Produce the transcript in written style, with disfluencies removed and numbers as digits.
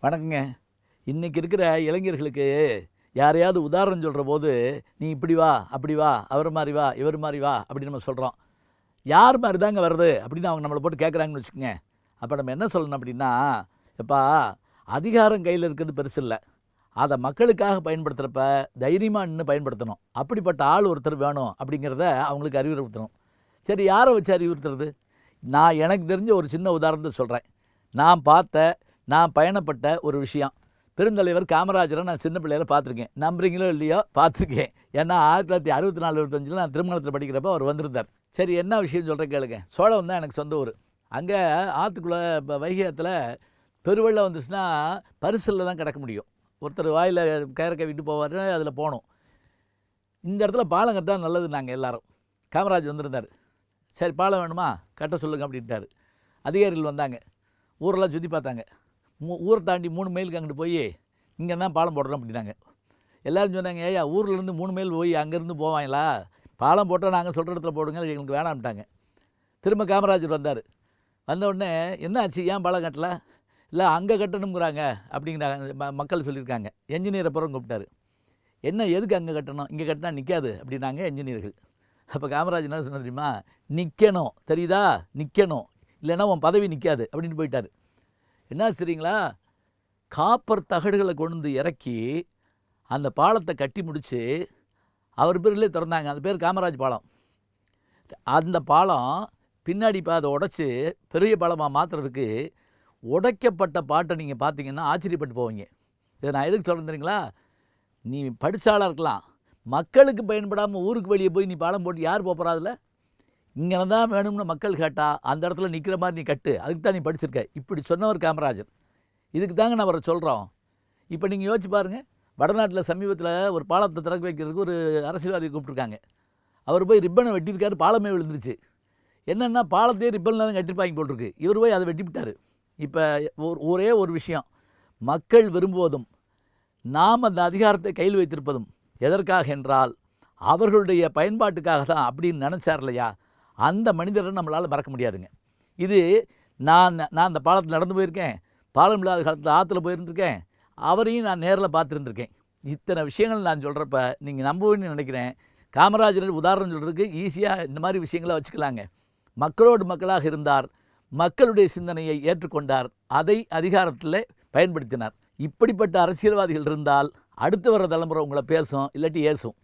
வணக்கங்க. இன்றைக்கி இருக்கிற இளைஞர்களுக்கு யாரையாவது உதாரணம் சொல்கிற போது, நீ இப்படி வா, அப்படி வா, அவர் மாதிரி வா, இவர் மாதிரி வா அப்படின்னு நம்ம சொல்கிறோம். யார் மாதிரி தாங்க வருது அப்படின்னு அவங்க நம்மளை போட்டு கேட்குறாங்கன்னு வச்சுக்கோங்க. அப்போ நம்ம என்ன சொல்லணும் அப்படின்னா, எப்பா அதிகாரம் கையில் இருக்கிறது பெருசு இல்லை, அதை மக்களுக்காக பயன்படுத்துகிறப்ப தைரியமாக நின்று பயன்படுத்தணும். அப்படிப்பட்ட ஆள் ஒருத்தர் வேணும் அப்படிங்கிறத அவங்களுக்கு அறிவுறுத்தணும். சரி, யாரை வச்சு அறிவுறுத்துறது? நான் எனக்கு தெரிஞ்ச ஒரு சின்ன உதாரணத்தை சொல்கிறேன். நான் பயணப்பட்ட ஒரு விஷயம். பெருந்தலைவர் காமராஜரை நான் சின்ன பிள்ளையில பார்த்துருக்கேன். நம்புறீங்களோ இல்லையோ பார்த்துருக்கேன். ஏன்னா 1964-65 நான் திருமணத்தில் படிக்கிறப்ப அவர் வந்திருந்தார். சரி, என்ன விஷயம் சொல்கிறேன் கேளுங்க. சோழவன் தான் எனக்கு சொந்த ஊர். அங்கே ஆற்றுக்குள்ளே இப்போ வைகை ஆற்றுல பெருவெள்ளம் வந்துச்சுன்னா பரிசலில் தான் கிடக்க முடியும். ஒருத்தர் வாயில் கயிறை விட்டு போவார், அதில் போகணும். இந்த இடத்துல பாலம் கட்டால் நல்லது. நாங்கள் எல்லோரும் காமராஜ் வந்திருந்தார். சரி, பாலம் வேணுமா, கட்ட சொல்லுங்க அப்படின்ட்டார். அதிகாரிகள் வந்தாங்க, ஊரெல்லாம் சுற்றி பார்த்தாங்க. ஊரை தாண்டி 3 மைலுக்கு அங்கிட்டு போய் இங்கே தான் பாலம் போடுறோம் அப்படின்னாங்க. எல்லோரும் சொன்னாங்க, ஏயா ஊர்லேருந்து 3 மைல் போய் அங்கேருந்து போவாங்களா, பாலம் போட்டால் நாங்கள் சொல்கிற இடத்துல போடுங்க, எங்களுக்கு வேணாம்ட்டாங்க. திரும்ப காமராஜர் வந்தார். வந்தவுடனே என்ன ஆச்சு, ஏன் பாலம் கட்டலை? இல்லை அங்கே கட்டணுங்கிறாங்க அப்படிங்கிறாங்க, மக்கள் சொல்லியிருக்காங்க. என்ஜினியரை புறம் கூப்பிட்டாரு. என்ன, எதுக்கு அங்கே கட்டணும், இங்கே கட்டினா நிற்காது அப்படின்னாங்க என்ஜினியர்கள். அப்போ காமராஜர் என்ன சொன்ன தெரியுமா, நிற்கணும், தெரியுதா, நிற்கணும், இல்லைன்னா உன் பதவி நிற்காது அப்படின்னு போயிட்டார். என்ன சரிங்களா, காப்பர் தகடுகளை கொண்டு இறக்கி அந்த பாலத்தை கட்டி முடித்து அவர் பேர்லேயே திறந்தாங்க. அந்த பேர் காமராஜ் பாலம். அந்த பாலம் பின்னாடி இப்போ அதை உடைச்சி பெரிய பாலமாக மாற்றுறதுக்கு உடைக்கப்பட்ட பாட்டை நீங்கள் பார்த்தீங்கன்னா ஆச்சரியப்பட்டு போவீங்க. இதை நான் எதுக்கு சொல்கிறேன் தெரியுங்களா, நீ படித்தாளாக இருக்கலாம், மக்களுக்கு பயன்படாமல் ஊருக்கு வெளியே போய் நீ பாலம் போட்டு யார் போகிறாதில்ல, இங்கே தான் வேணும்னு மக்கள் கேட்டால் அந்த இடத்துல நிற்கிற மாதிரி நீ கட்டு, அதுக்கு தான் நீ படிச்சிருக்க. இப்படி சொன்னவர் காமராஜர். இதுக்கு தாங்க நான் அவரை சொல்கிறோம். இப்போ நீங்கள் யோசிச்சு பாருங்கள், வடநாட்டில் சமீபத்தில் ஒரு பாலத்தை திறக்க வைக்கிறதுக்கு ஒரு அரசியல்வாதியை கூப்பிட்ருக்காங்க. அவர் போய் ரிப்பனை வெட்டியிருக்காரு, பாலமே விழுந்துருச்சு. என்னென்னா பாலத்தையே ரிப்பனில் தான் கட்டிருப்பாங்க போட்டிருக்கு. இவர் போய் அதை வெட்டிவிட்டார். இப்போ ஒரே ஒரு விஷயம், மக்கள் விரும்புவதும் நாம் அந்த அதிகாரத்தை கையில் வைத்திருப்பதும் எதற்காக என்றால் அவர்களுடைய பயன்பாட்டுக்காக தான் அப்படின்னு நினச்சார் இல்லையா, அந்த மனிதரை நம்மளால் மறக்க முடியாதுங்க. இது நான் அந்த பாலத்தில் நடந்து போயிருக்கேன், பாலம் இல்லாத காலத்தில் ஆற்றுல போயிருந்துருக்கேன், அவரையும் நான் நேரில் பார்த்துருந்துருக்கேன். இத்தனை விஷயங்கள் நான் சொல்கிறப்ப நீங்கள் நம்புவேன்னு நினைக்கிறேன். காமராஜர் உதாரணம் சொல்கிறதுக்கு ஈஸியாக இந்த மாதிரி விஷயங்களை வச்சுக்கலாங்க. மக்களோடு மக்களாக இருந்தார், மக்களுடைய சிந்தனையை ஏற்றுக்கொண்டார், அதை அதிகாரத்தில் பயன்படுத்தினார். இப்படிப்பட்ட அரசியல்வாதிகள் இருந்தால் அடுத்து வர தலைமுறை உங்களை பேசும், இல்லாட்டி ஏசும்.